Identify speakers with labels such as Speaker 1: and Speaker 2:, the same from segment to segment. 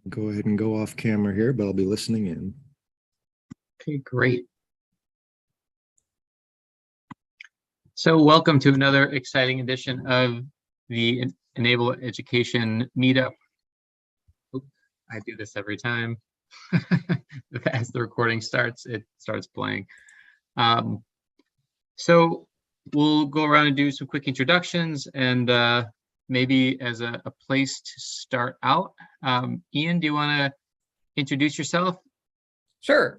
Speaker 1: Go ahead and go off camera here, but I'll be listening in.
Speaker 2: Okay, great. So welcome to another exciting edition of the Enable Education Meetup. Oops, I do this every time. As the recording starts, it starts playing. So we'll go around and do some quick introductions, and maybe as a place to start out, Ian, do you want to introduce yourself?
Speaker 3: Sure.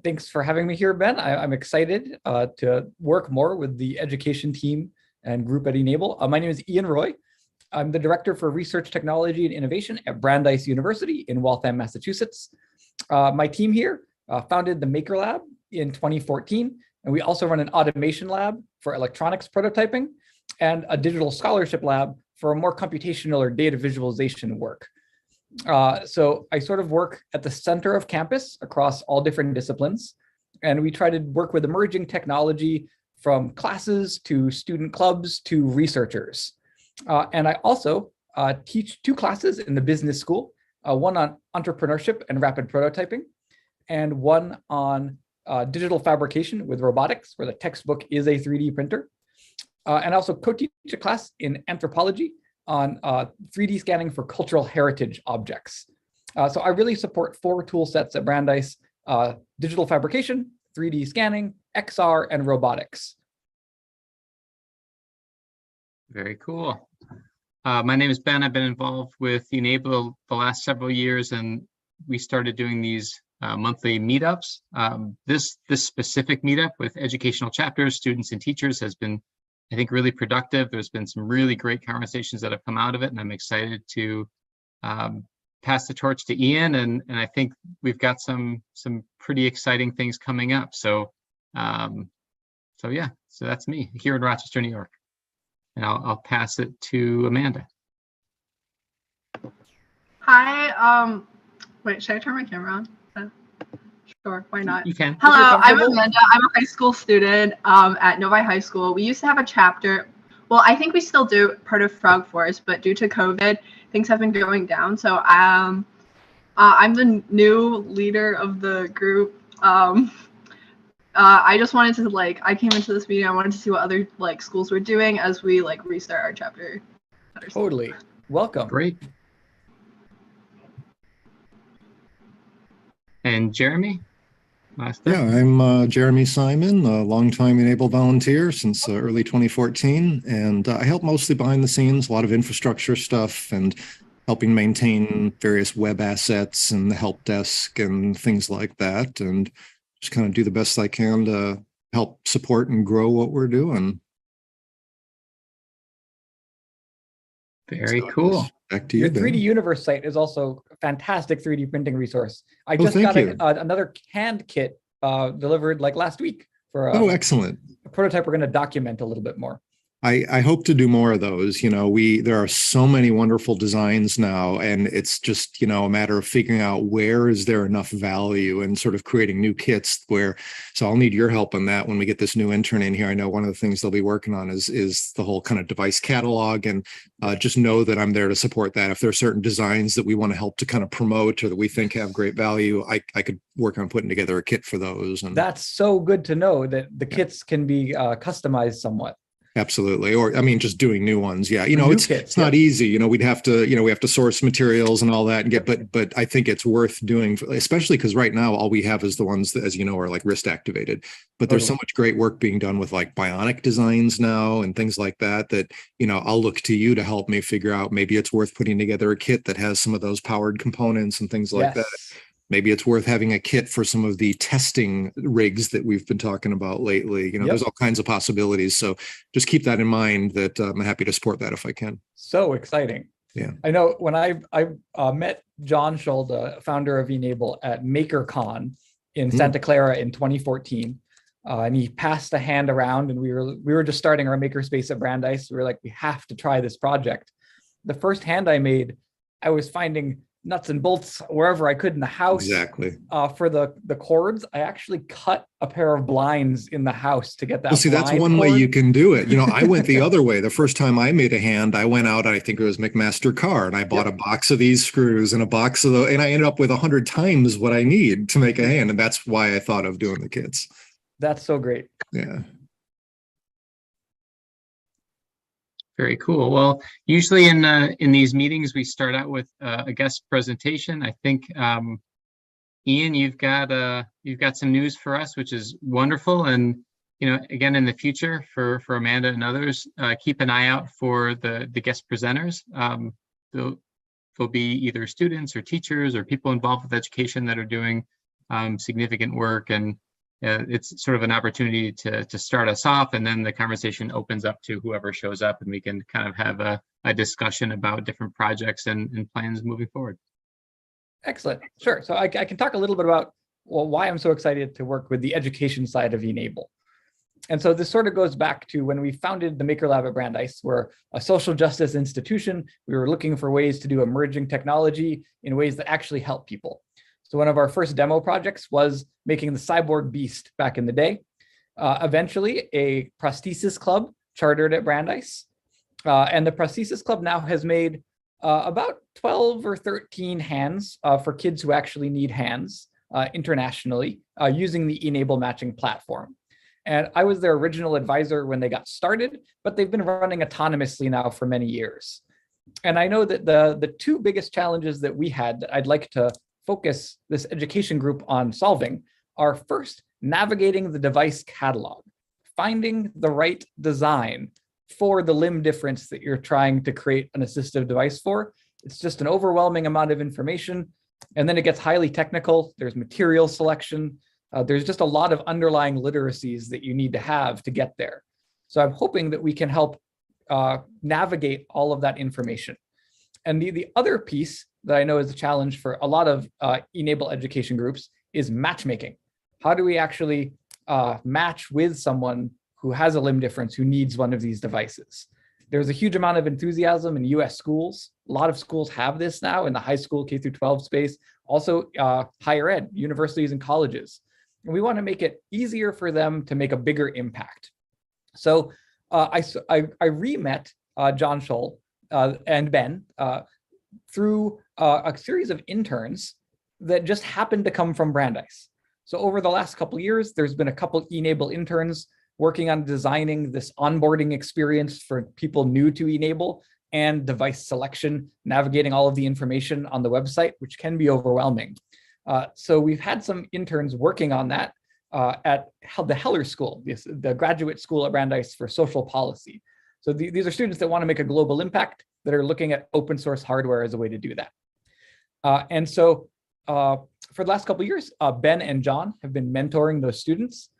Speaker 3: Thanks for having me here, Ben. I'm excited to work more with the education team and group at e-NABLE. My name is Ian Roy. I'm the Director for Research, Technology, and Innovation at Brandeis University in Waltham, Massachusetts. My team here founded the Maker Lab in 2014, and we also run an automation lab for electronics prototyping and a digital scholarship lab for more computational or data visualization work. So I sort of work at the center of campus across all different disciplines, and we try to work with emerging technology from classes to student clubs to researchers. And I also teach 2 classes in the business school, one on entrepreneurship and rapid prototyping, and one on digital fabrication with robotics, where the textbook is a 3D printer. And I also co-teach a class in anthropology on 3D scanning for cultural heritage objects. So I really support 4 tool sets at Brandeis: digital fabrication, 3D scanning, XR, and robotics.
Speaker 2: Very cool. My name is Ben. I've been involved with e-NABLE the last several years, and we started doing these monthly meetups. This specific meetup with educational chapters, students, and teachers has been, I think, really productive. There's been some really great conversations that have come out of it, and I'm excited to pass the torch to Ian. And I think we've got some pretty exciting things coming up. So yeah, so that's me here in Rochester, New York. And I'll pass it to Amanda.
Speaker 4: Hi. Wait, should I turn my camera on? Sure, why not?
Speaker 2: You can.
Speaker 4: Hello, I'm Amanda. I'm a high school student at Novi High School. We used to have a chapter. Well, I think we still do, part of Frog Force, but due to COVID, things have been going down. So I'm the new leader of the group. I just wanted to I came into this meeting. I wanted to see what other schools were doing as we restart our chapter.
Speaker 3: Totally. Welcome.
Speaker 2: Great. And Jeremy?
Speaker 1: Yeah, I'm Jeremy Simon, a longtime e-NABLE volunteer since early 2014, and I help mostly behind the scenes, a lot of infrastructure stuff and helping maintain various web assets and the help desk and things like that, and just kind of do the best I can to help support and grow what we're doing.
Speaker 2: Very cool.
Speaker 1: Back to you,
Speaker 3: Your 3D Universe site is also a fantastic 3D printing resource. I just got another canned kit delivered last week for
Speaker 1: excellent.
Speaker 3: A prototype we're going to document a little bit more.
Speaker 1: I hope to do more of those. There are so many wonderful designs now, and it's just, a matter of figuring out where is there enough value and sort of creating new kits so I'll need your help on that when we get this new intern in here. I know one of the things they'll be working on is the whole kind of device catalog, and just know that I'm there to support that. If there are certain designs that we want to help to kind of promote or that we think have great value, I could work on putting together a kit for those. And
Speaker 3: that's so good to know that the kits can be customized somewhat.
Speaker 1: Absolutely. Or, just doing new ones. Yeah. It's not easy. We have to source materials and all that and but I think it's worth doing, especially because right now all we have is the ones that, as you know, are wrist activated, but there's so much great work being done with bionic designs now and things like that, I'll look to you to help me figure out, maybe it's worth putting together a kit that has some of those powered components and things like that. Maybe it's worth having a kit for some of the testing rigs that we've been talking about lately. There's all kinds of possibilities. So just keep that in mind, that I'm happy to support that if I can.
Speaker 3: So exciting.
Speaker 1: Yeah.
Speaker 3: I know when I met John Schulda, founder of e-NABLE, at MakerCon in Santa Clara in 2014, and he passed a hand around, and we were just starting our makerspace at Brandeis. We were like, we have to try this project. The first hand I made, I was finding nuts and bolts wherever I could in the house.
Speaker 1: Exactly.
Speaker 3: For the cords, I actually cut a pair of blinds in the house to get that.
Speaker 1: Well, see, that's one way you can do it. I went the other way. The first time I made a hand, I went out, I think it was McMaster Carr, and I bought a box of these screws and a box of and I ended up with 100 times what I need to make a hand. And that's why I thought of doing the kits.
Speaker 3: That's so great.
Speaker 1: Yeah.
Speaker 2: Very cool. Well, usually in these meetings, we start out with a guest presentation. I think, Ian, you've got some news for us, which is wonderful. And again, in the future, for Amanda and others, keep an eye out for the guest presenters. There'll be either students or teachers or people involved with education that are doing significant work, and it's sort of an opportunity to start us off, and then the conversation opens up to whoever shows up, and we can kind of have a discussion about different projects and plans moving forward.
Speaker 3: Excellent. Sure. So I can talk a little bit about why I'm so excited to work with the education side of e-NABLE. And so this sort of goes back to when we founded the Maker Lab at Brandeis. We're a social justice institution. We were looking for ways to do emerging technology in ways that actually help people. So one of our first demo projects was making the cyborg beast back in the day. Eventually, a prosthesis club chartered at Brandeis. And the prosthesis club now has made about 12 or 13 hands for kids who actually need hands internationally using the e-NABLE matching platform. And I was their original advisor when they got started, but they've been running autonomously now for many years. And I know that the two biggest challenges that we had that I'd like to focus this education group on solving are, first, navigating the device catalog, finding the right design for the limb difference that you're trying to create an assistive device for. It's just an overwhelming amount of information. And then it gets highly technical. There's material selection. There's just a lot of underlying literacies that you need to have to get there. So I'm hoping that we can help navigate all of that information. And the other piece that I know is a challenge for a lot of e-NABLE education groups is matchmaking. How do we actually match with someone who has a limb difference, who needs one of these devices? There's a huge amount of enthusiasm in US schools. A lot of schools have this now in the high school K through 12 space, also higher ed, universities and colleges. And we want to make it easier for them to make a bigger impact. So I re-met John Scholl and Ben through a series of interns that just happened to come from Brandeis. So over the last couple of years, there's been a couple e-NABLE interns working on designing this onboarding experience for people new to e-NABLE and device selection, navigating all of the information on the website, which can be overwhelming. So we've had some interns working on that at the Heller School, the graduate school at Brandeis for social policy. So these are students that want to make a global impact that are looking at open source hardware as a way to do that. And so for the last couple of years, Ben and John have been mentoring those students.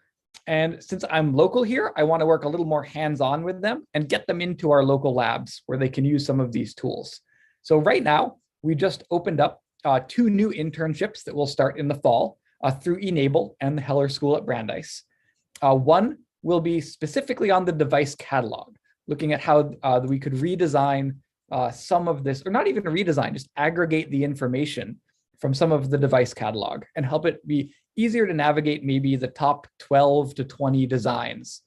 Speaker 3: And since I'm local here, I want to work a little more hands-on with them and get them into our local labs where they can use some of these tools. So right now, we just opened up 2 new internships that will start in the fall through e-NABLE and the Heller School at Brandeis. One will be specifically on the device catalog, looking at how we could redesign some of this, or not even redesign, just aggregate the information from some of the device catalog and help it be easier to navigate maybe the top 12 to 20 designs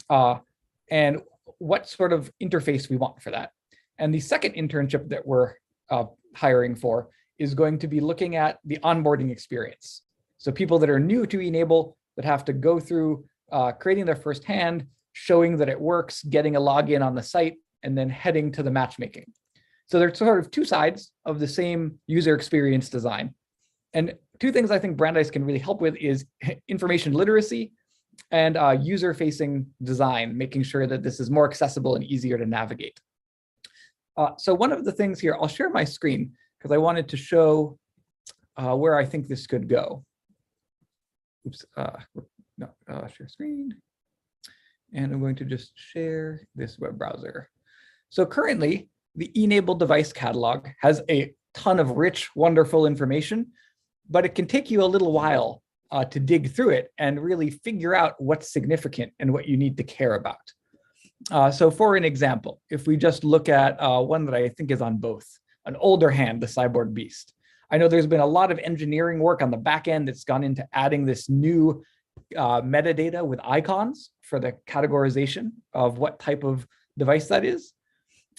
Speaker 3: and what sort of interface we want for that. And the second internship that we're hiring for is going to be looking at the onboarding experience. So people that are new to e-NABLE that have to go through creating their first hand, showing that it works, getting a login on the site, and then heading to the matchmaking. So they're sort of 2 sides of the same user experience design. And 2 things I think Brandeis can really help with is information literacy and user-facing design, making sure that this is more accessible and easier to navigate. So one of the things here, I'll share my screen because I wanted to show where I think this could go. Oops, share screen. And I'm going to just share this web browser. So currently, the e-NABLE device catalog has a ton of rich, wonderful information, but it can take you a little while to dig through it and really figure out what's significant and what you need to care about. So for an example, if we just look at one that I think is on both, an older hand, the cyborg beast. I know there's been a lot of engineering work on the back end that's gone into adding this new metadata with icons for the categorization of what type of device that is.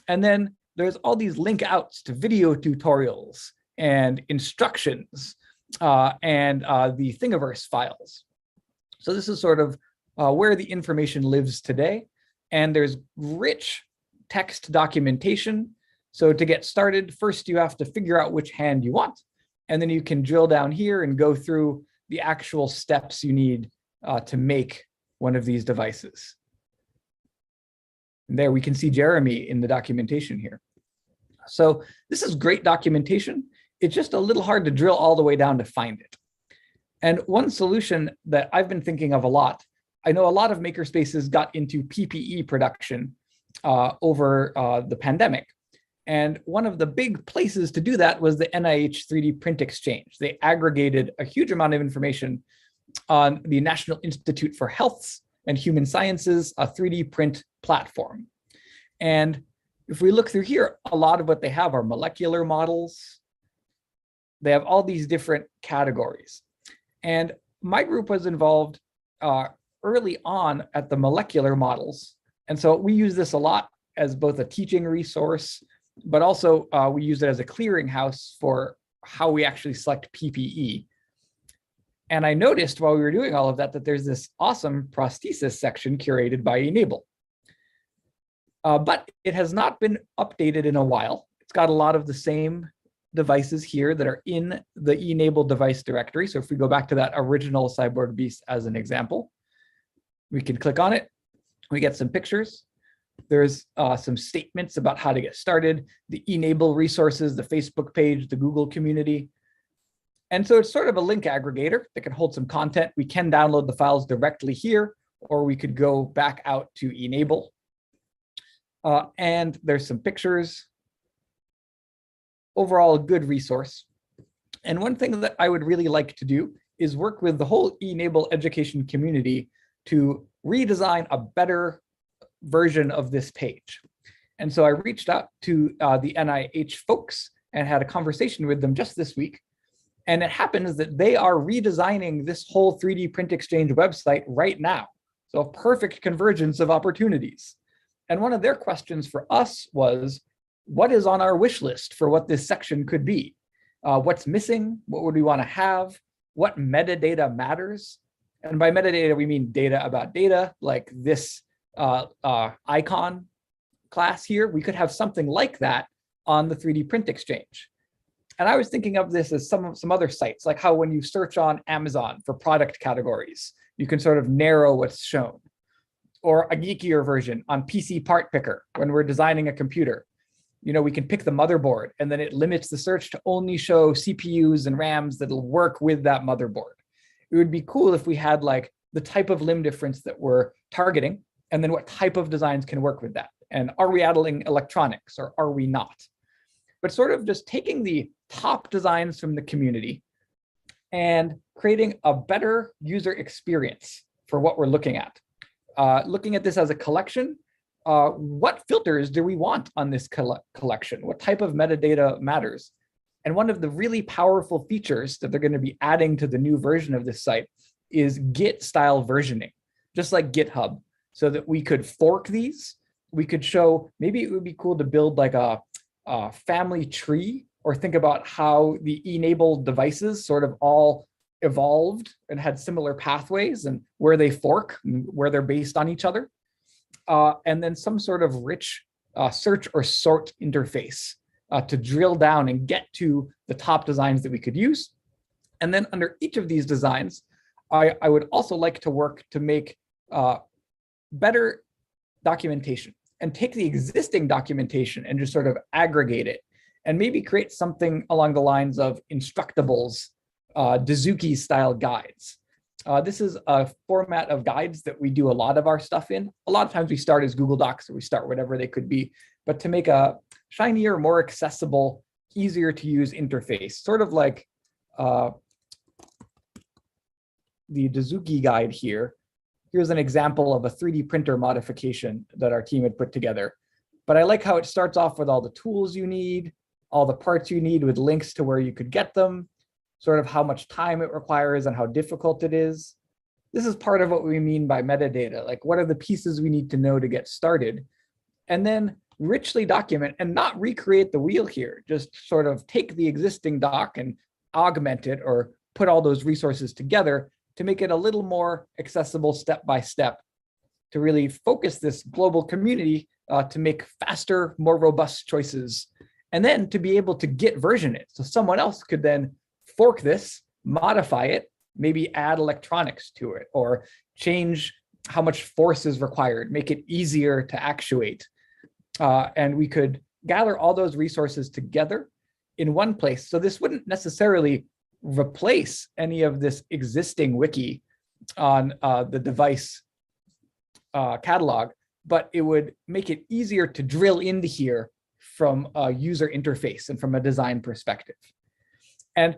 Speaker 3: And then there's all these link outs to video tutorials and instructions and the Thingiverse files. So this is sort of where the information lives today. And there's rich text documentation. So to get started, first you have to figure out which hand you want. And then you can drill down here and go through the actual steps you need to make one of these devices. And there we can see Jeremy in the documentation here. So this is great documentation. It's just a little hard to drill all the way down to find it. And one solution that I've been thinking of a lot, I know a lot of makerspaces got into PPE production over the pandemic. And one of the big places to do that was the NIH 3D Print Exchange. They aggregated a huge amount of information on the National Institute for Health's and Human Sciences, a 3D print platform. And if we look through here, a lot of what they have are molecular models. They have all these different categories. And my group was involved early on at the molecular models. And so we use this a lot as both a teaching resource, but also we use it as a clearinghouse for how we actually select PPE. And I noticed while we were doing all of that, that there's this awesome prosthesis section curated by e-NABLE. But it has not been updated in a while. It's got a lot of the same devices here that are in the e-NABLE device directory. So if we go back to that original Cyborg Beast as an example, we can click on it. We get some pictures. There's some statements about how to get started, the e-NABLE resources, the Facebook page, the Google community. And so it's sort of a link aggregator that can hold some content. We can download the files directly here, or we could go back out to e-NABLE. And there's some pictures. Overall, a good resource. And one thing that I would really like to do is work with the whole e-NABLE education community to redesign a better version of this page. And so I reached out to the NIH folks and had a conversation with them just this week. And it happens that they are redesigning this whole 3D Print Exchange website right now. So a perfect convergence of opportunities. And one of their questions for us was, what is on our wish list for what this section could be? What's missing? What would we want to have? What metadata matters? And by metadata, we mean data about data, like this icon class here. We could have something like that on the 3D Print Exchange. And I was thinking of this as some other sites, like how when you search on Amazon for product categories, you can sort of narrow what's shown. Or a geekier version on PC Part Picker, when we're designing a computer. You know, we can pick the motherboard and then it limits the search to only show CPUs and RAMs that'll work with that motherboard. It would be cool if we had like the type of limb difference that we're targeting, and then what type of designs can work with that. And are we adding electronics or are we not? But sort of just taking the top designs from the community and creating a better user experience for what we're looking at. Looking at this as a collection, what filters do we want on this collection? What type of metadata matters? And one of the really powerful features that they're going to be adding to the new version of this site is Git style versioning, just like GitHub, so that we could fork these. We could show, maybe it would be cool to build like a family tree, or think about how the e-NABLE devices sort of all evolved and had similar pathways and where they fork and where they're based on each other. And then some sort of rich search or sort interface to drill down and get to the top designs that we could use. And then under each of these designs, I would also like to work to make better documentation and take the existing documentation and just sort of aggregate it and maybe create something along the lines of Instructables, Dazuki style guides. This is a format of guides that we do a lot of our stuff in. A lot of times we start as Google Docs or we start whatever they could be, but to make a shinier, more accessible, easier to use interface, sort of like the Dazuki guide here. Here's an example of a 3D printer modification that our team had put together. But I like how it starts off with all the tools you need. all the parts you need with links to where you could get them, sort of how much time it requires and how difficult it is. This is part of what we mean by metadata, like what are the pieces we need to know to get started, and then richly document and not recreate the wheel here, just sort of take the existing doc and augment it or put all those resources together to make it a little more accessible step by step, to really focus this global community to make faster, more robust choices, and then to be able to git version it. So someone else could then fork this, modify it, maybe add electronics to it, or change how much force is required, make it easier to actuate. And we could gather all those resources together in one place. So this wouldn't necessarily replace any of this existing wiki on the device catalog, but it would make it easier to drill into here from a user interface and from a design perspective. And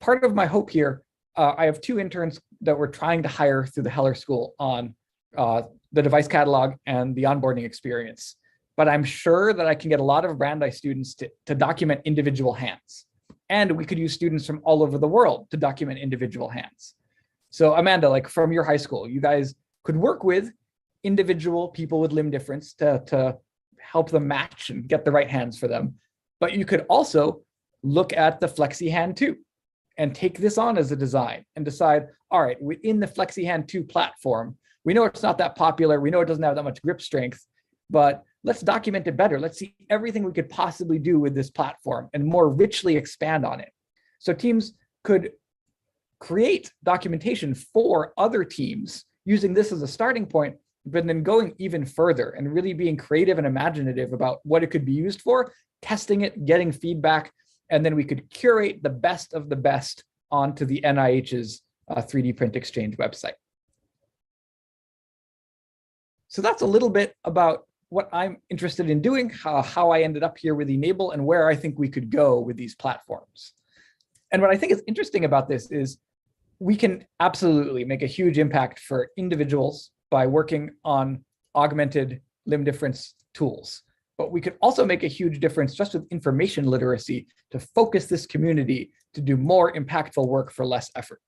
Speaker 3: part of my hope here, I have 2 interns that we're trying to hire through the Heller School on the device catalog and the onboarding experience. But I'm sure that I can get a lot of Brandeis students to document individual hands. And we could use students from all over the world to document individual hands. So Amanda, like from your high school, you guys could work with individual people with limb difference to help them match and get the right hands for them. But you could also look at the Flexi Hand 2 and take this on as a design and decide, all right, within the Flexi Hand 2 platform, we know it's not that popular. We know it doesn't have that much grip strength, but let's document it better. Let's see everything we could possibly do with this platform and more richly expand on it. So teams could create documentation for other teams using this as a starting point, but then going even further and really being creative and imaginative about what it could be used for, testing it, getting feedback, and then we could curate the best of the best onto the NIH's 3D Print Exchange website. So that's a little bit about what I'm interested in doing, how I ended up here with e-NABLE, and where I think we could go with these platforms. And what I think is interesting about this is we can absolutely make a huge impact for individuals by working on augmented limb difference tools. But we could also make a huge difference just with information literacy to focus this community to do more impactful work for less effort.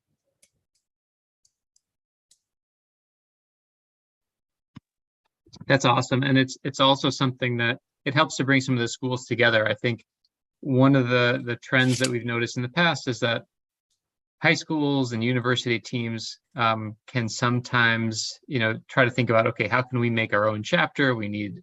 Speaker 2: That's awesome. And it's also something that it helps to bring some of the schools together. I think one of the trends that we've noticed in the past is that high schools and university teams can sometimes, try to think about, okay, how can we make our own chapter? We need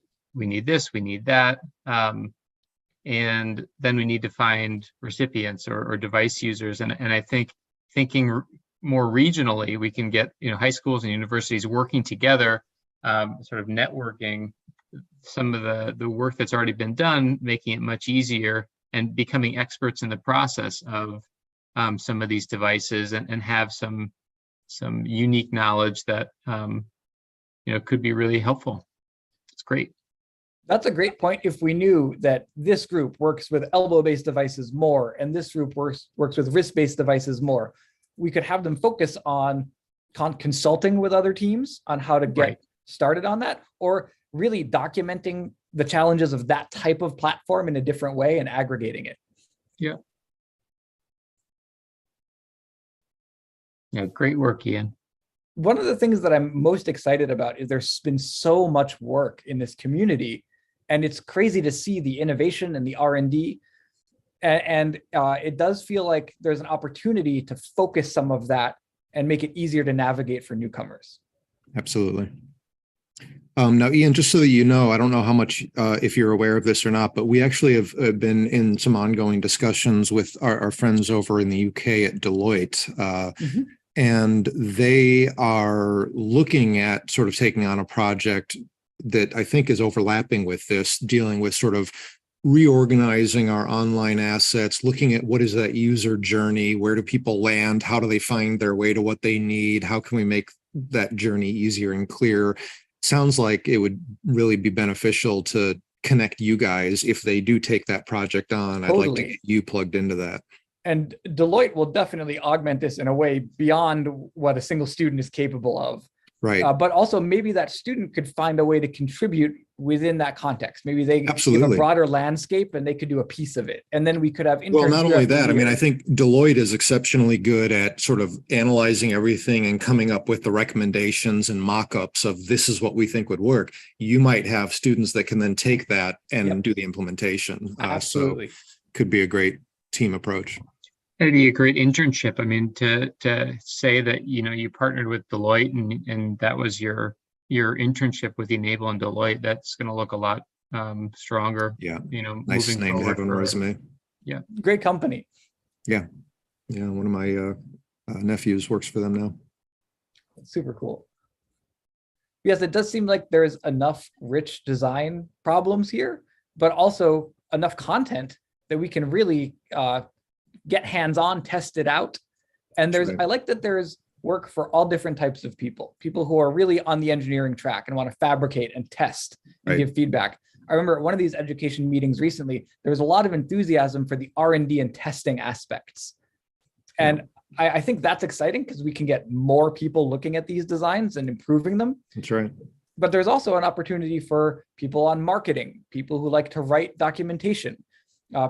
Speaker 2: this, we need that. And then we need to find recipients or device users. And I think thinking more regionally, we can get, high schools and universities working together, sort of networking some of the work that's already been done, making it much easier and becoming experts in the process of some of these devices and have some unique knowledge that could be really helpful. It's great.
Speaker 3: That's a great point. If we knew that this group works with elbow-based devices more and this group works with wrist-based devices more, we could have them focus on consulting with other teams on how to get started on that, or really documenting the challenges of that type of platform in a different way and aggregating it.
Speaker 2: Yeah. Yeah, great work, Ian.
Speaker 3: One of the things that I'm most excited about is there's been so much work in this community, and it's crazy to see the innovation and the R&D. And it does feel like there's an opportunity to focus some of that and make it easier to navigate for newcomers.
Speaker 1: Absolutely. Now, Ian, just so that you know, I don't know how much, if you're aware of this or not, but we actually have been in some ongoing discussions with our friends over in the UK at Deloitte. And they are looking at sort of taking on a project that I think is overlapping with this, dealing with sort of reorganizing our online assets, looking at what is that user journey, where do people land, how do they find their way to what they need, how can we make that journey easier and clearer. Sounds like it would really be beneficial to connect you guys if they do take that project on. Totally. I'd like to get you plugged into that.
Speaker 3: And Deloitte will definitely augment this in a way beyond what a single student is capable of.
Speaker 1: Right.
Speaker 3: But also maybe that student could find a way to contribute within that context. Maybe they give a
Speaker 1: Absolutely.
Speaker 3: broader landscape and they could do a piece of it. And then we could have interns.
Speaker 1: Well, not
Speaker 3: year
Speaker 1: only
Speaker 3: after
Speaker 1: that, I mean,
Speaker 3: year.
Speaker 1: I think Deloitte is exceptionally good at sort of analyzing everything and coming up with the recommendations and mock-ups of this is what we think would work. You might have students that can then take that and
Speaker 3: Yep.
Speaker 1: do the implementation.
Speaker 3: Absolutely.
Speaker 1: So could be a great team approach.
Speaker 2: It'd be a great internship. I mean, to say that, you know, you partnered with Deloitte and that was your internship with e-NABLE and Deloitte, that's going to look a lot stronger.
Speaker 1: Yeah.
Speaker 2: You know,
Speaker 1: Nice
Speaker 2: moving
Speaker 1: name to have on a
Speaker 2: forward.
Speaker 1: resume.
Speaker 2: Yeah.
Speaker 3: Great company.
Speaker 1: Yeah. Yeah. One of my nephews works for them now.
Speaker 3: Super cool. Yes, it does seem like there's enough rich design problems here, but also enough content that we can really get hands-on, test it out. And there's,
Speaker 1: Right.
Speaker 3: I like that there's work for all different types of people who are really on the engineering track and want to fabricate and test and
Speaker 1: Right.
Speaker 3: give feedback. I remember at one of these education meetings recently, there was a lot of enthusiasm for the R&D and testing aspects. And I think that's exciting because we can get more people looking at these designs and improving them.
Speaker 1: That's right.
Speaker 3: But there's also an opportunity for people on marketing, people who like to write documentation,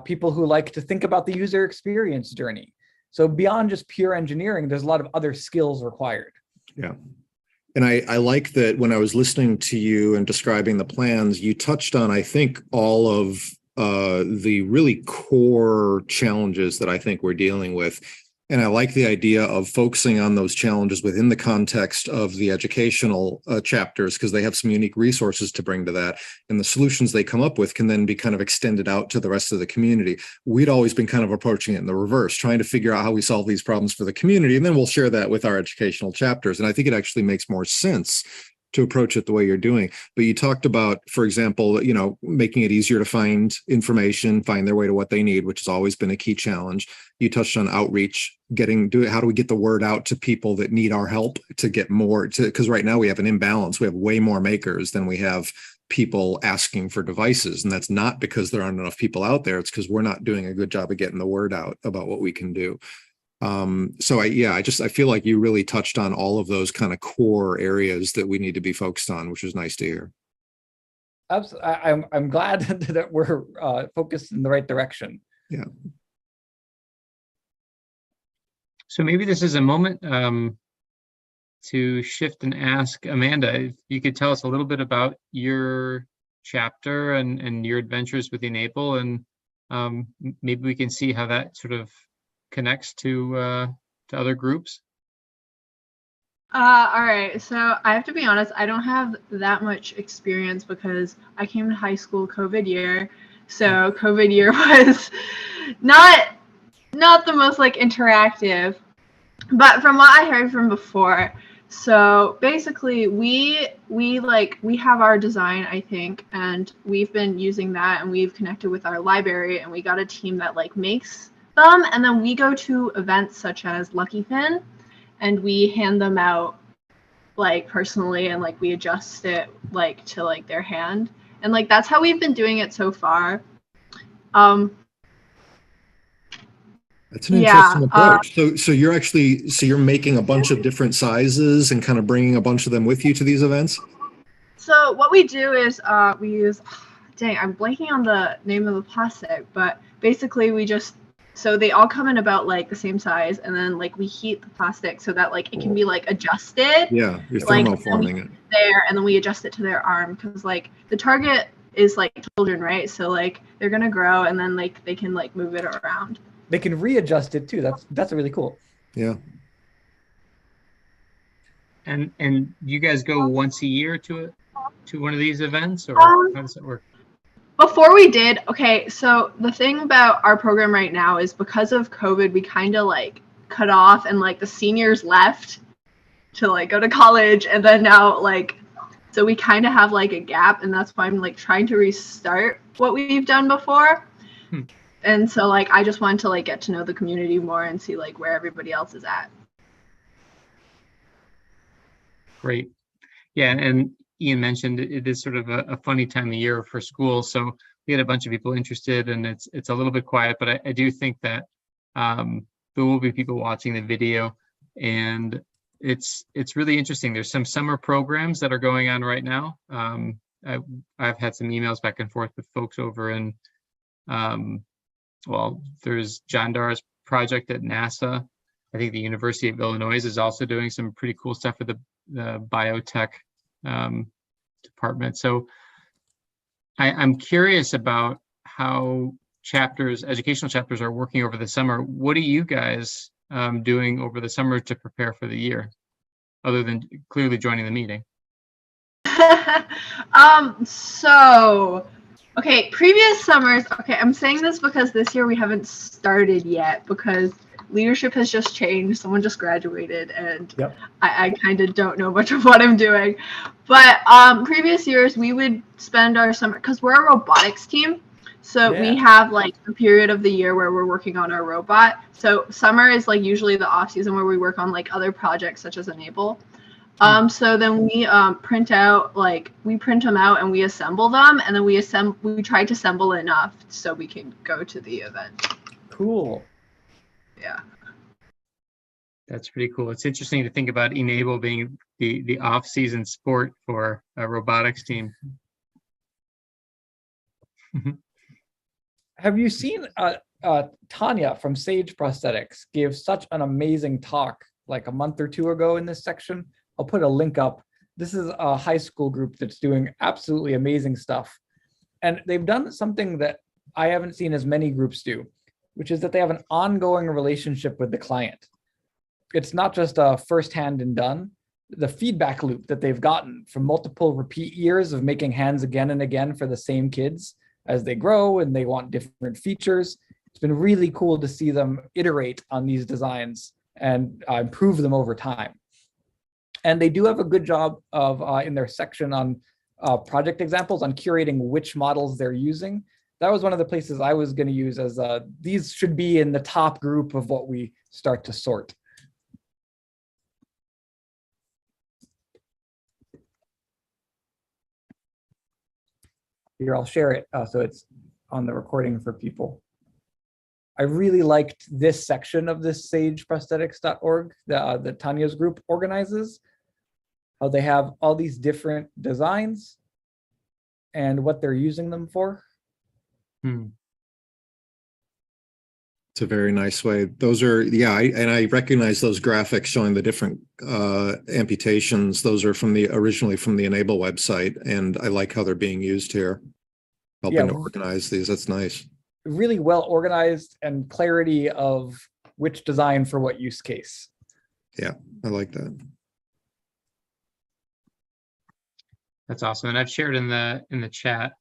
Speaker 3: people who like to think about the user experience journey. So beyond just pure engineering, there's a lot of other skills required.
Speaker 1: Yeah. And I like that when I was listening to you and describing the plans, you touched on, I think, all of the really core challenges that I think we're dealing with. And I like the idea of focusing on those challenges within the context of the educational chapters, because they have some unique resources to bring to that. And the solutions they come up with can then be kind of extended out to the rest of the community. We'd always been kind of approaching it in the reverse, trying to figure out how we solve these problems for the community. And then we'll share that with our educational chapters. And I think it actually makes more sense to approach it the way you're doing. But you talked about, for example, you know, making it easier to find information, find their way to what they need, which has always been a key challenge. You touched on outreach, how do we get the word out to people that need our help to get more to, because right now we have an imbalance. We have way more makers than we have people asking for devices. And that's not because there aren't enough people out there. It's because we're not doing a good job of getting the word out about what we can do. So I feel like you really touched on all of those kind of core areas that we need to be focused on, which is nice to hear.
Speaker 3: Absolutely. I'm glad that we're focused in the right direction.
Speaker 1: Yeah.
Speaker 2: So maybe this is a moment to shift and ask Amanda, if you could tell us a little bit about your chapter and your adventures with e-NABLE, and maybe we can see how that sort of connects to other groups.
Speaker 4: All right, so I have to be honest, I don't have that much experience because I came to high school COVID year. So COVID year was not the most like interactive, but from what I heard from before, so basically we have our design, I think, and we've been using that, and we've connected with our library, and we got a team that like makes them, and then we go to events such as Lucky Fin, and we hand them out like personally, and like we adjust it like to like their hand, and like that's how we've been doing it so far.
Speaker 1: That's an interesting approach. So you're making a bunch of different sizes and kind of bringing a bunch of them with you to these events?
Speaker 4: So what we do is we use, dang, I'm blanking on the name of the plastic, but basically so they all come in about like the same size, and then like we heat the plastic so that like it can be like adjusted.
Speaker 1: Yeah, you're
Speaker 4: like,
Speaker 1: thermoforming it.
Speaker 4: There, and then we adjust it to their arm, because like the target is like children, right? So like they're gonna grow, and then like they can like move it around.
Speaker 3: They can readjust it too. That's really cool.
Speaker 1: Yeah.
Speaker 2: And you guys go once a year to one of these events, or how does it work?
Speaker 4: Before we did, okay, so the thing about our program right now is because of COVID, we kind of like cut off, and like the seniors left to like go to college, and then now like, so we kind of have like a gap, and that's why I'm like trying to restart what we've done before. And so like I just wanted to like get to know the community more and see like where everybody else is at.
Speaker 2: Great. Yeah, and Ian mentioned it is sort of a funny time of year for school, so we had a bunch of people interested, and it's a little bit quiet, but I do think that there will be people watching the video, and it's really interesting. There's some summer programs that are going on right now. I've had some emails back and forth with folks over in, well, there's John Dar's project at NASA. I think the University of Illinois is also doing some pretty cool stuff with the biotech department. So I'm curious about how educational chapters are working over the summer. What are you guys doing over the summer to prepare for the year, other than clearly joining the meeting?
Speaker 4: Okay, previous summers, okay, I'm saying this because this year we haven't started yet because leadership has just changed. Someone just graduated and yep. I kind of don't know much of what I'm doing. But previous years we would spend our summer, because we're a robotics team. So we have like a period of the year where we're working on our robot. So summer is like usually the off season where we work on like other projects such as e-NABLE. So then we print them out and we assemble them, and then we try to assemble enough so we can go to the event.
Speaker 3: Cool.
Speaker 4: Yeah.
Speaker 2: That's pretty cool. It's interesting to think about e-NABLE being the off-season sport for a robotics team.
Speaker 3: Have you seen Tanya from Sage Prosthetics gave such an amazing talk like a month or two ago in this section? I'll put a link up. This is a high school group that's doing absolutely amazing stuff. And they've done something that I haven't seen as many groups do, which is that they have an ongoing relationship with the client. It's not just a first-hand and done. The feedback loop that they've gotten from multiple repeat years of making hands again and again for the same kids as they grow and they want different features. It's been really cool to see them iterate on these designs and improve them over time. And they do have a good job of, in their section on project examples, on curating which models they're using. That was one of the places I was going to use as these should be in the top group of what we start to sort. Here, I'll share it so it's on the recording for people. I really liked this section of this sageprosthetics.org that Tanya's group organizes. How they have all these different designs and what they're using them for.
Speaker 1: It's a very nice way. Those are, yeah, and I recognize those graphics showing the different amputations. Those are originally from the e-NABLE website, and I like how they're being used here, helping to organize these. That's nice.
Speaker 3: Really well organized and clarity of which design for what use case.
Speaker 1: Yeah, I like that.
Speaker 2: That's awesome. And I've shared in the chat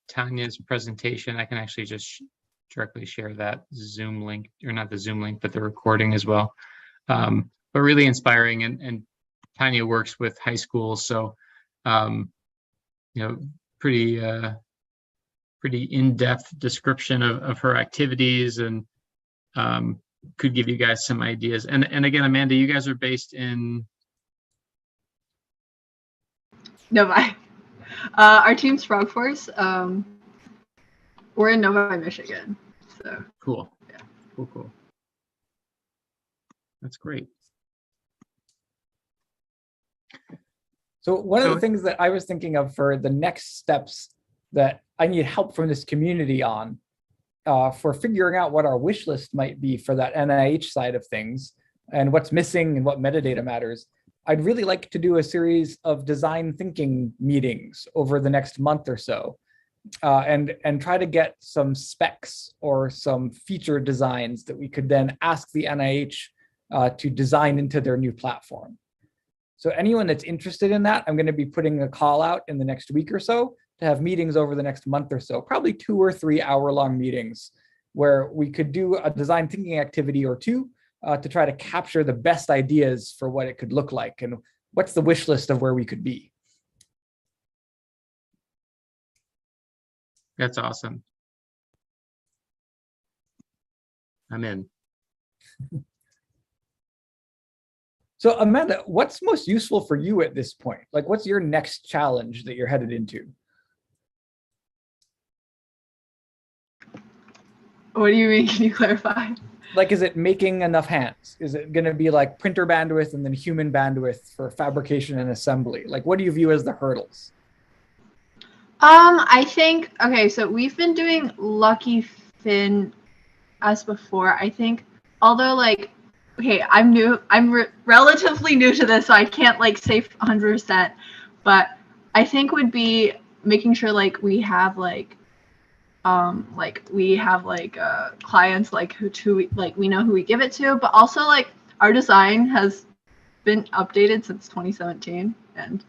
Speaker 2: Tanya's presentation. I can actually just directly share that Zoom link, or not the Zoom link, but the recording as well. But really inspiring, and Tanya works with high schools, so pretty in-depth description of her activities, and could give you guys some ideas. And again, Amanda, you guys are based in
Speaker 4: Novi. Our team's Frog Force. We're in Novi, Michigan. So
Speaker 2: cool. Yeah. Cool. That's great.
Speaker 3: So one of the things that I was thinking of for the next steps that I need help from this community on for figuring out what our wish list might be for that NIH side of things and what's missing and what metadata matters. I'd really like to do a series of design thinking meetings over the next month or so, and try to get some specs or some feature designs that we could then ask the NIH to design into their new platform. So anyone that's interested in that, I'm going to be putting a call out in the next week or so to have meetings over the next month or so, probably 2 or 3 hour-long meetings where we could do a design thinking activity or two to try to capture the best ideas for what it could look like and what's the wish list of where we could be.
Speaker 2: That's awesome. I'm in.
Speaker 3: So Amanda, what's most useful for you at this point? Like, what's your next challenge that you're headed into?
Speaker 4: What do you mean? Can you clarify?
Speaker 3: Like, is it making enough hands? Is it going to be like printer bandwidth and then human bandwidth for fabrication and assembly? Like, what do you view as the hurdles?
Speaker 4: I think, okay, so we've been doing Lucky Fin as before. I think, although like, okay, I'm new, relatively new to this, so I can't like say 100%, but I think would be making sure like we have like clients like who like we know who we give it to, but also like our design has been updated since 2017, and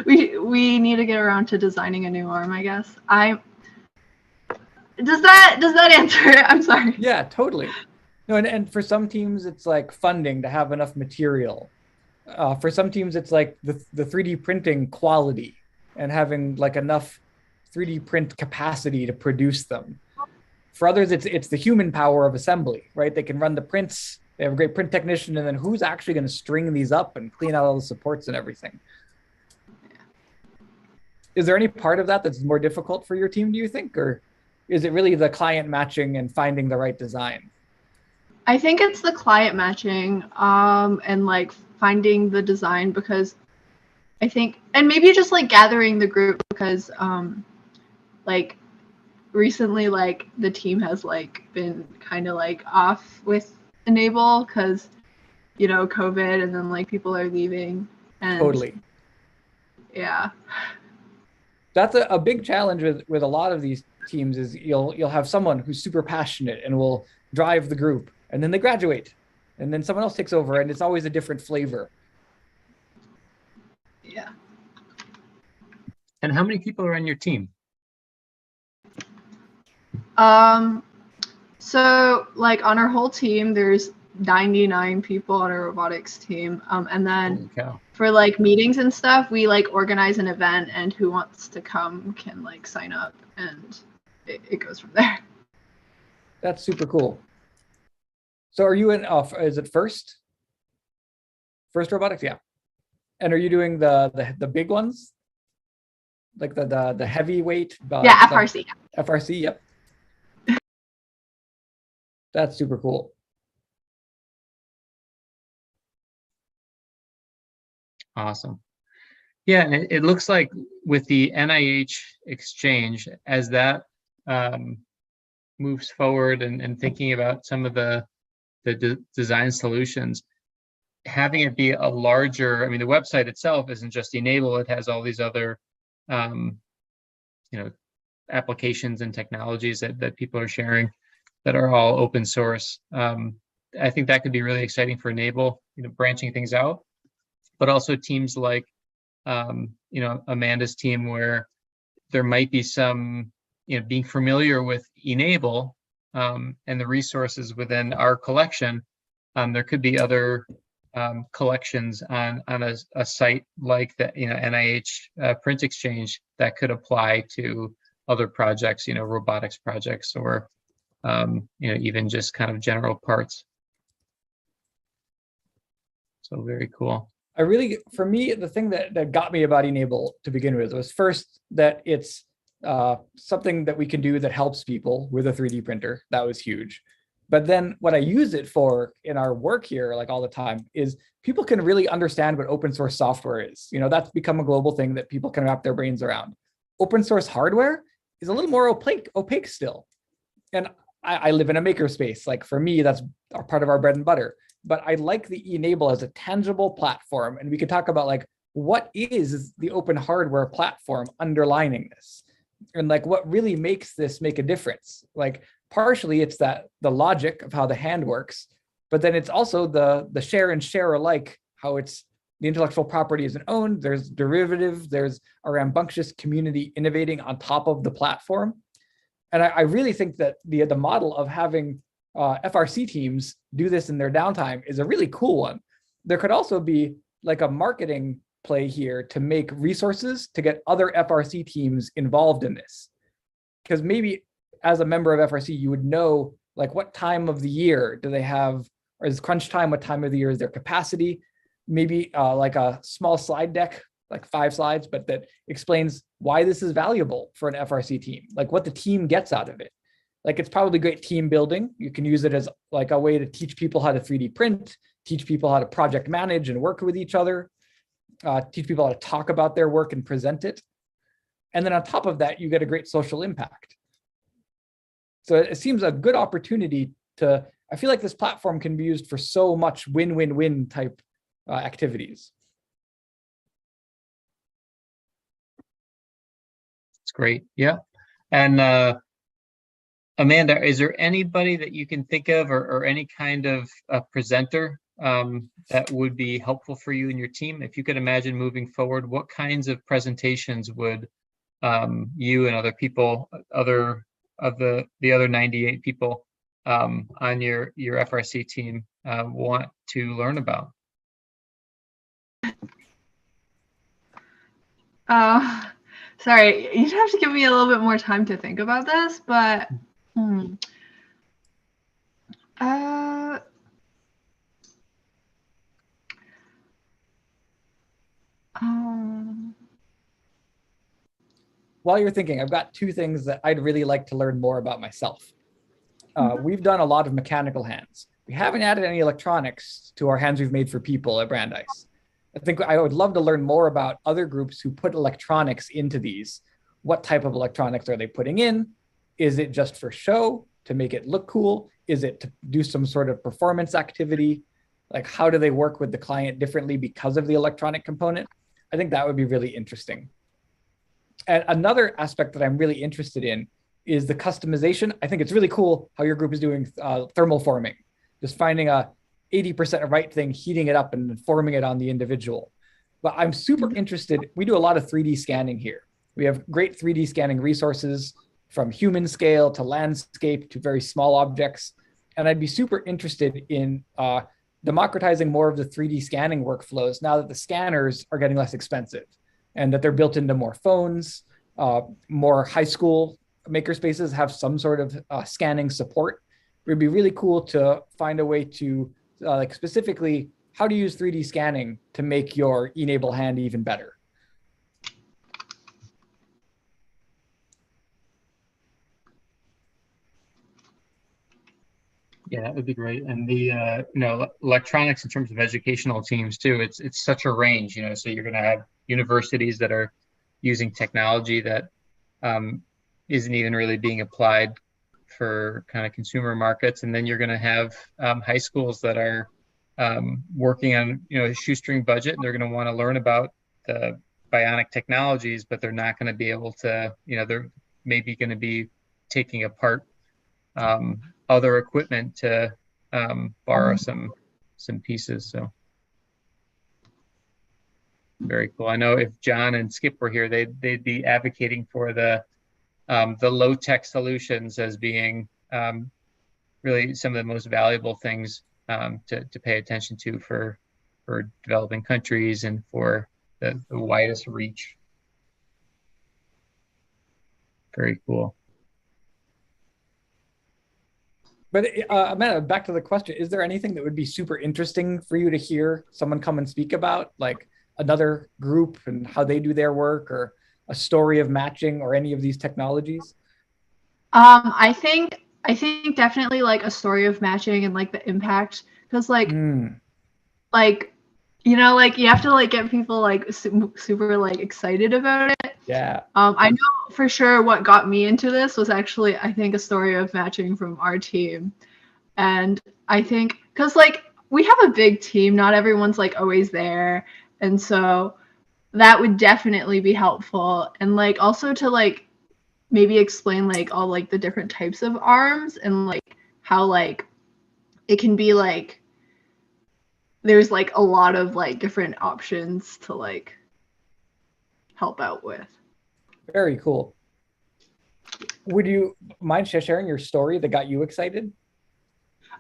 Speaker 4: we need to get around to designing a new arm, I guess. Does that answer it? I'm sorry.
Speaker 3: Yeah, totally. No, and for some teams it's like funding to have enough material. For some teams it's like the 3D printing quality and having like enough 3D print capacity to produce them. For others, it's the human power of assembly, right? They can run the prints, they have a great print technician, and then who's actually going to string these up and clean out all the supports and everything? Is there any part of that that's more difficult for your team, do you think? Or is it really the client matching and finding the right design?
Speaker 4: I think it's the client matching and like finding the design, because I think, and maybe just like gathering the group, because like recently like the team has like been kind of like off with e-NABLE because, you know, COVID, and then like people are leaving. And
Speaker 3: Totally.
Speaker 4: Yeah.
Speaker 3: That's a big challenge with a lot of these teams is you'll have someone who's super passionate and will drive the group, and then they graduate, and then someone else takes over, and it's always a different flavor.
Speaker 4: Yeah.
Speaker 2: And how many people are on your team?
Speaker 4: So like on our whole team, there's 99 people on our robotics team. And then for like meetings and stuff, we like organize an event, and who wants to come can like sign up, and it goes from there.
Speaker 3: That's super cool. So are you in, is it First Robotics? Yeah. And are you doing the big ones? Like the heavyweight?
Speaker 4: Yeah, FRC.
Speaker 3: FRC, yep. That's super cool.
Speaker 2: Awesome. Yeah, and it looks like with the NIH exchange, as that moves forward and thinking about some of the design solutions, having it be a larger, I mean, the website itself isn't just e-NABLE, it has all these other applications and technologies that people are sharing that are all open source. I think that could be really exciting for e-NABLE, branching things out, but also teams like Amanda's team, where there might be some being familiar with e-NABLE and the resources within our collection. There could be other collections on a site like the NIH Print Exchange that could apply to other projects, robotics projects, or even just kind of general parts. So very cool.
Speaker 3: For me, the thing that got me about e-NABLE to begin with was first that it's something that we can do that helps people with a 3D printer. That was huge. But then what I use it for in our work here, like all the time, is people can really understand what open source software is. That's become a global thing that people can wrap their brains around. Open source hardware is a little more opaque still. And I live in a makerspace. Like for me, that's part of our bread and butter. But I like the e-NABLE as a tangible platform. And we could talk about like, what is the open hardware platform underlining this? And like, what really makes this make a difference? Like, partially it's the logic of how the hand works, but then it's also the share and share alike, how it's the intellectual property isn't owned, there's derivative, there's a rambunctious community innovating on top of the platform. And I really think that the model of having FRC teams do this in their downtime is a really cool one. There could also be like a marketing play here to make resources to get other FRC teams involved in this. Because maybe as a member of FRC, you would know like what time of the year do they have, or is crunch time, what time of the year is their capacity? Maybe like a small slide deck, like 5 slides, but that explains why this is valuable for an FRC team, like what the team gets out of it. Like it's probably great team building. You can use it as like a way to teach people how to 3D print, teach people how to project manage and work with each other, teach people how to talk about their work and present it. And then on top of that, you get a great social impact. So it seems a good opportunity to, I feel like this platform can be used for so much win-win-win type activities.
Speaker 2: It's great. Yeah. And Amanda, is there anybody that you can think of, or any kind of presenter that would be helpful for you and your team? If you could imagine moving forward, what kinds of presentations would you and other people, the other 98 people on your FRC team want to learn about?
Speaker 4: Sorry, you'd have to give me a little bit more time to think about this, but
Speaker 3: While you're thinking, I've got two things that I'd really like to learn more about myself. We've done a lot of mechanical hands. We haven't added any electronics to our hands we've made for people at Brandeis. I think I would love to learn more about other groups who put electronics into these. What type of electronics are they putting in? Is it just for show to make it look cool? Is it to do some sort of performance activity? Like, how do they work with the client differently because of the electronic component? I think that would be really interesting. And another aspect that I'm really interested in is the customization. I think it's really cool how your group is doing thermal forming, just finding a 80% right thing, heating it up and forming it on the individual. But I'm super interested. We do a lot of 3D scanning here. We have great 3D scanning resources from human scale to landscape to very small objects. And I'd be super interested in democratizing more of the 3D scanning workflows now that the scanners are getting less expensive and that they're built into more phones. More high school makerspaces have some sort of scanning support. It would be really cool to find a way to like specifically how to use 3D scanning to make your e-NABLE hand even better.
Speaker 2: Yeah, that would be great. And the electronics in terms of educational teams too, it's such a range, so you're going to have universities that are using technology that isn't even really being applied for kind of consumer markets. And then you're going to have high schools that are working on a shoestring budget, and they're going to want to learn about the bionic technologies, but they're not going to be able to, they're maybe going to be taking apart other equipment to borrow some pieces. So very cool. I know if John and Skip were here, they'd be advocating for the low tech solutions as being really some of the most valuable things to pay attention to for developing countries and for the widest reach. Very cool.
Speaker 3: But Amanda, back to the question, is there anything that would be super interesting for you to hear someone come and speak about, like another group and how they do their work, or a story of matching, or any of these technologies?
Speaker 4: I think definitely like a story of matching and like the impact, because like you have to like get people like super like excited about it.
Speaker 3: Yeah.
Speaker 4: I know for sure what got me into this was actually, I think, a story of matching from our team. And I think because like we have a big team, not everyone's like always there, and so that would definitely be helpful. And like also to like maybe explain like all like the different types of arms and like how like it can be like there's like a lot of like different options to like help out with.
Speaker 3: Very cool. Would you mind sharing your story that got you excited?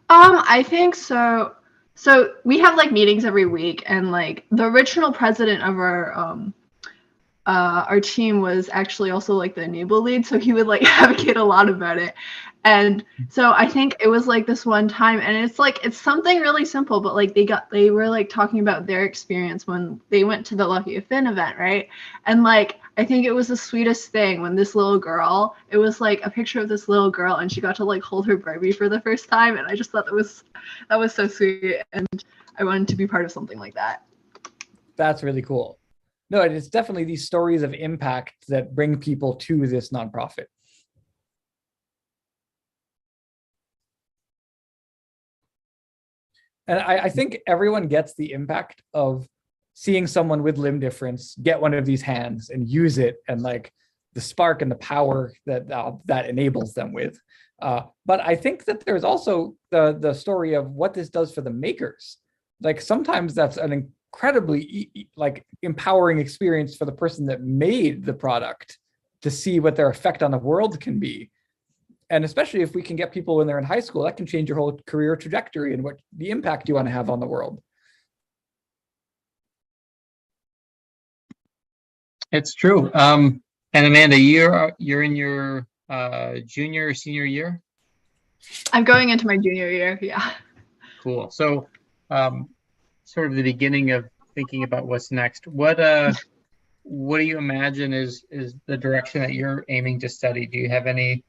Speaker 4: I think so. So we have like meetings every week, and like the original president of our team was actually also like the e-NABLE lead, so he would like advocate a lot about it. And so I think it was like this one time, and it's something really simple, but like they were like talking about their experience when they went to the Lucky Finn event, right? And like I think it was the sweetest thing when this little girl, it was like a picture of this little girl, and she got to like hold her Barbie for the first time, and I just thought that was so sweet, and I wanted to be part of something like that.
Speaker 3: That's really cool. No, it's definitely these stories of impact that bring people to this nonprofit. And I think everyone gets the impact of seeing someone with limb difference get one of these hands and use it, and like the spark and the power that that enables them with. But I think that there's also the story of what this does for the makers. Like sometimes that's an incredibly like empowering experience for the person that made the product to see what their effect on the world can be. And especially if we can get people when they're in high school, that can change your whole career trajectory and what the impact you want to have on the world.
Speaker 2: It's true. And Amanda, you're in your junior or senior year?
Speaker 4: I'm going into my junior year, yeah.
Speaker 2: Cool. So sort of the beginning of thinking about what's next. What do you imagine is the direction that you're aiming to study? Do you have any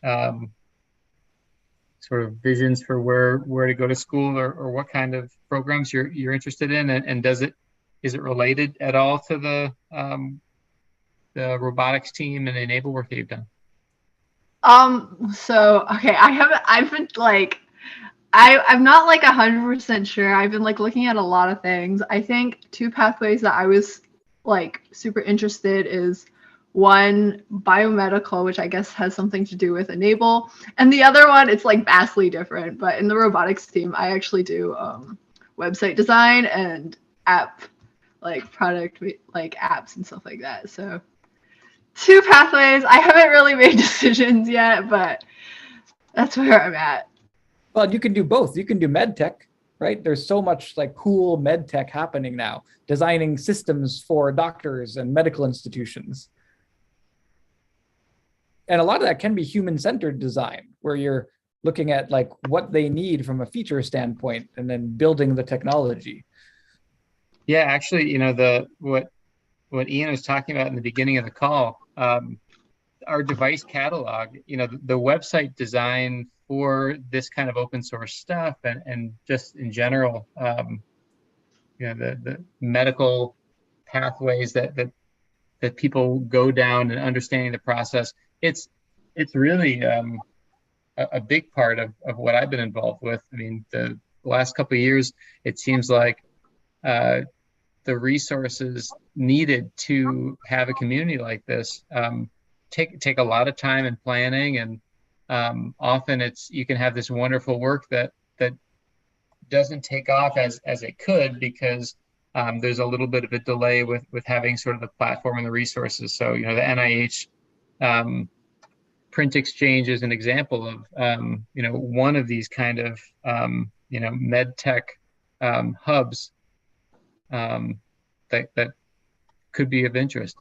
Speaker 2: sort of visions for where to go to school, or what kind of programs you're interested in, and is it related at all to the robotics team and e-NABLE work that you've done?
Speaker 4: So okay, I've been like I'm not like 100% sure. I've been like looking at a lot of things. I think two pathways that I was like super interested is one, biomedical, which I guess has something to do with e-NABLE, and the other one, it's like vastly different. But in the robotics team, I actually do website design and app, like product, like apps and stuff like that. So two pathways. I haven't really made decisions yet, but that's where I'm at.
Speaker 3: Well, you can do both. You can do med tech, right? There's so much like cool med tech happening now, designing systems for doctors and medical institutions. And a lot of that can be human-centered design, where you're looking at like what they need from a feature standpoint and then building the technology.
Speaker 2: Yeah, actually, you know, what Ian was talking about in the beginning of the call, our device catalog, you know, the website design for this kind of open source stuff and just in general, you know, the medical pathways that people go down and understanding the process, it's really a big part of what I've been involved with. I mean, the last couple of years, it seems like the resources needed to have a community like this take a lot of time and planning, and often you can have this wonderful work that doesn't take off as it could because there's a little bit of a delay with having sort of the platform and the resources. So, you know, the NIH Print Exchange is an example of, you know, one of these kind of, you know, med tech hubs that could be of interest.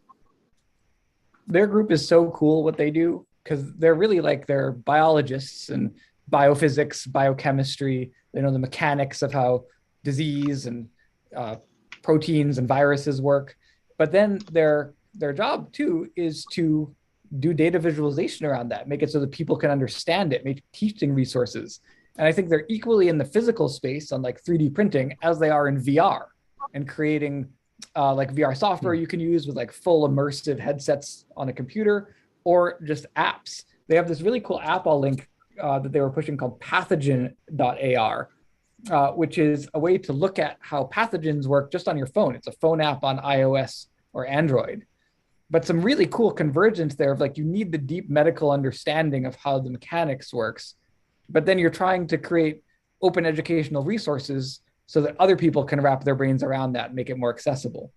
Speaker 3: Their group is so cool what they do, because they're really like, they're biologists and biophysics, biochemistry. They know the mechanics of how disease and proteins and viruses work. But then their job too is to do data visualization around that, make it so that people can understand it, make teaching resources. And I think they're equally in the physical space on like 3D printing as they are in VR and creating like VR software you can use with like full immersive headsets on a computer, or just apps. They have this really cool app I'll link that they were pushing called pathogen.ar, which is a way to look at how pathogens work just on your phone. It's a phone app on iOS or Android. But some really cool convergence there of like, you need the deep medical understanding of how the mechanics works, but then you're trying to create open educational resources so that other people can wrap their brains around that and make it more accessible.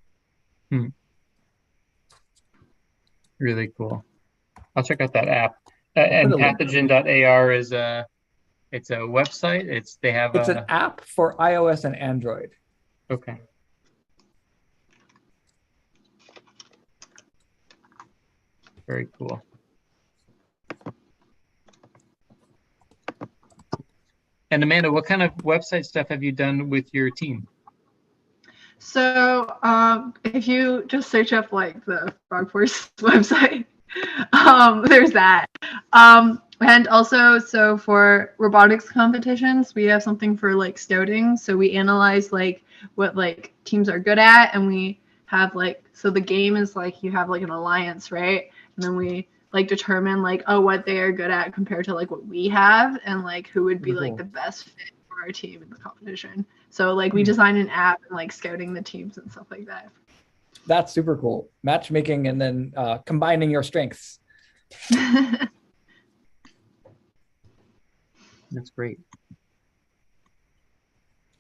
Speaker 2: Really cool. I'll check out that app. And pathogen.ar is it's a website. It's an
Speaker 3: app for iOS and Android.
Speaker 2: Okay. Very cool. And Amanda, what kind of website stuff have you done with your team?
Speaker 4: So if you just search up like the Frog Force website, there's that. And also, so for robotics competitions, we have something for like scouting. So we analyze like what like teams are good at, and we have like, so the game is like you have like an alliance, right? And then we like determine like, oh, what they are good at compared to like what we have, and like who would be like the best fit for our team in the competition. So like we design an app and like scouting the teams and stuff like that.
Speaker 3: That's super cool. Matchmaking and then combining your strengths.
Speaker 2: That's great.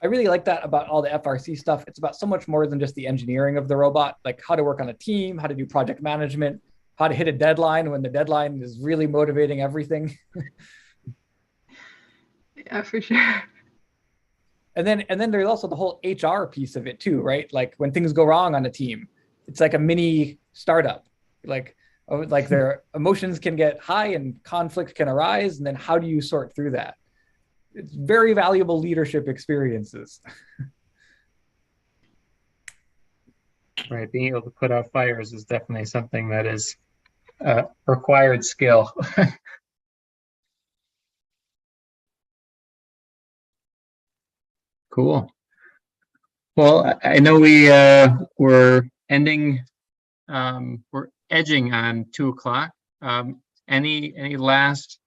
Speaker 3: I really like that about all the FRC stuff. It's about so much more than just the engineering of the robot, like how to work on a team, how to do project management, how to hit a deadline when the deadline is really motivating everything.
Speaker 4: Yeah, for sure.
Speaker 3: And then there's also the whole HR piece of it too, right? Like when things go wrong on a team, it's like a mini startup. Like their emotions can get high and conflict can arise, and then how do you sort through that? It's very valuable leadership experiences.
Speaker 2: Right, being able to put out fires is definitely something that is a required skill. Cool. Well, I know we're ending, we're edging on 2 o'clock. Any last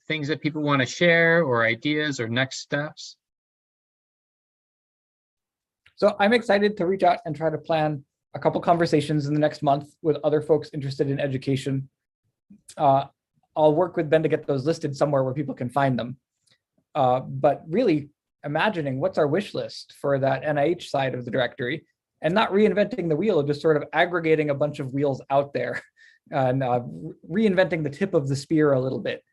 Speaker 2: things that people want to share, or ideas or next steps?
Speaker 3: So I'm excited to reach out and try to plan a couple conversations in the next month with other folks interested in education. I'll work with Ben to get those listed somewhere where people can find them. But really imagining what's our wish list for that NIH side of the directory, and not reinventing the wheel, just sort of aggregating a bunch of wheels out there and reinventing the tip of the spear a little bit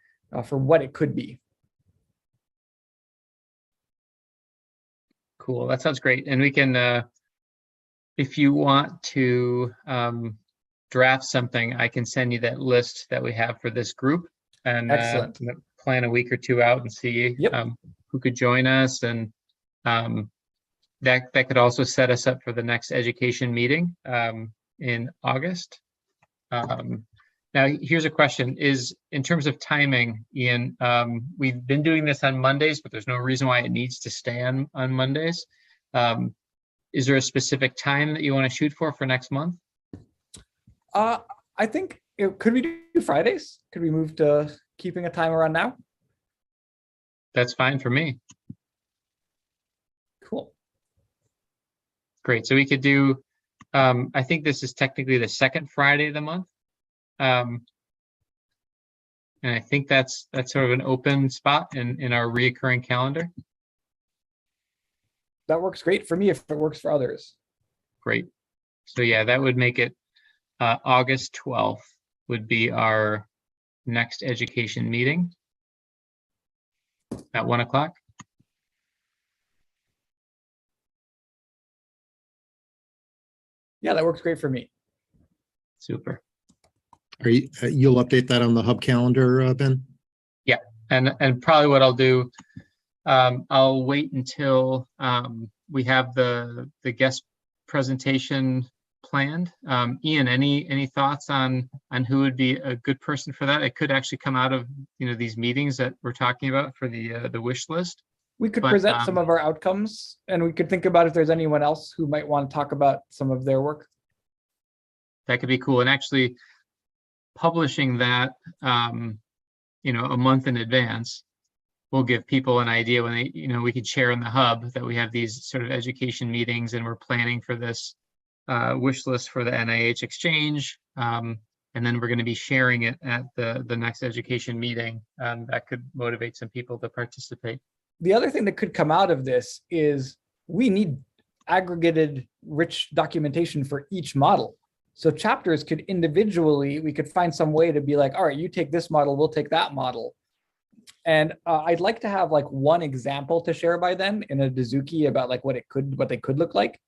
Speaker 3: for what it could be.
Speaker 2: Cool, that sounds great. And we can, if you want to draft something, I can send you that list that we have for this group, and
Speaker 3: excellent.
Speaker 2: Plan a week or two out and see who could join us, and that could also set us up for the next education meeting in August. Now, here's a question: is in terms of timing, Ian, we've been doing this on Mondays, but there's no reason why it needs to stay on Mondays. Is there a specific time that you want to shoot for next month?
Speaker 3: I think could we do Fridays? Could we move to keeping a time around now?
Speaker 2: That's fine for me.
Speaker 3: Cool.
Speaker 2: Great. So we could do, I think this is technically the second Friday of the month. And I think that's sort of an open spot in our reoccurring calendar.
Speaker 3: That works great for me if it works for others.
Speaker 2: Great. So yeah, that would make it August 12th would be our next education meeting at 1 o'clock.
Speaker 3: Yeah, that works great for me.
Speaker 2: Super.
Speaker 1: Are you, you'll update that on the hub calendar, Ben?
Speaker 2: Yeah, and probably what I'll do, I'll wait until we have the guest presentation planned. Ian, any thoughts on who would be a good person for that? It could actually come out of these meetings that we're talking about for the wish list.
Speaker 3: We could present some of our outcomes, and we could think about if there's anyone else who might want to talk about some of their work.
Speaker 2: That could be cool. And actually publishing that, a month in advance will give people an idea when they, we could share in the hub that we have these sort of education meetings and we're planning for this wish list for the NIH exchange. And then we're going to be sharing it at the next education meeting. That could motivate some people to participate.
Speaker 3: The other thing that could come out of this is we need aggregated rich documentation for each model. So chapters could individually, we could find some way to be like, all right, you take this model, we'll take that model. And I'd like to have like one example to share by then in a Dozuki about like what they could look like.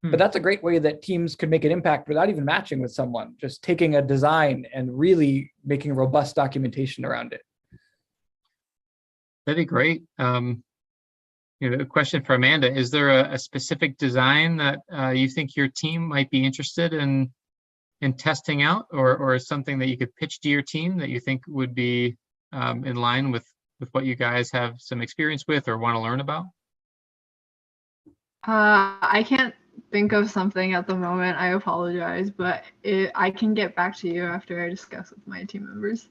Speaker 3: But that's a great way that teams could make an impact without even matching with someone, just taking a design and really making robust documentation around it.
Speaker 2: That'd be great. A question for Amanda: is there a specific design that you think your team might be interested in testing out, or something that you could pitch to your team that you think would be in line with what you guys have some experience with or want to learn about?
Speaker 4: I can't think of something at the moment. I apologize, but I can get back to you after I discuss with my team members.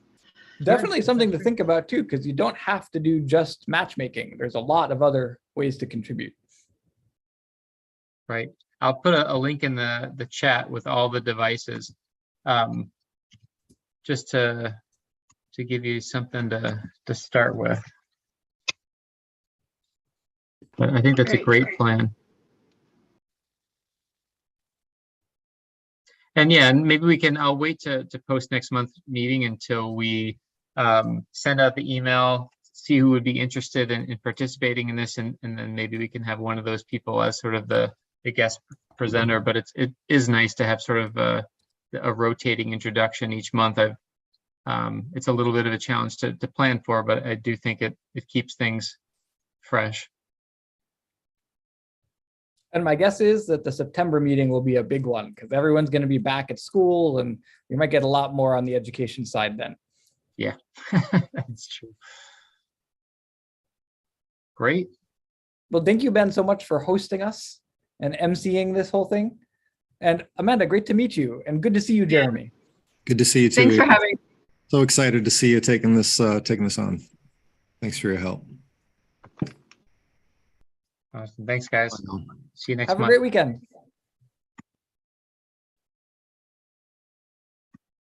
Speaker 3: Definitely something to think about too, because you don't have to do just matchmaking. There's a lot of other ways to contribute.
Speaker 2: Right. I'll put a link in the chat with all the devices, just to give you something to start with. But I think that's a great plan. And yeah, maybe we can, I'll wait to post next month's meeting until we send out the email, see who would be interested in participating in this, and then maybe we can have one of those people as sort of the guest presenter. But it is nice to have sort of a rotating introduction each month. It's a little bit of a challenge to plan for, but I do think it keeps things fresh.
Speaker 3: And my guess is that the September meeting will be a big one because everyone's going to be back at school, and we might get a lot more on the education side then.
Speaker 2: Yeah, that's true. Great.
Speaker 3: Well, thank you, Ben, so much for hosting us and emceeing this whole thing. And Amanda, great to meet you, and good to see you, Jeremy.
Speaker 1: Good to see you too.
Speaker 4: Thanks for having me.
Speaker 1: So excited to see you taking this on. Thanks for your help.
Speaker 2: Awesome. Thanks, guys. See you next month.
Speaker 3: Have a great weekend.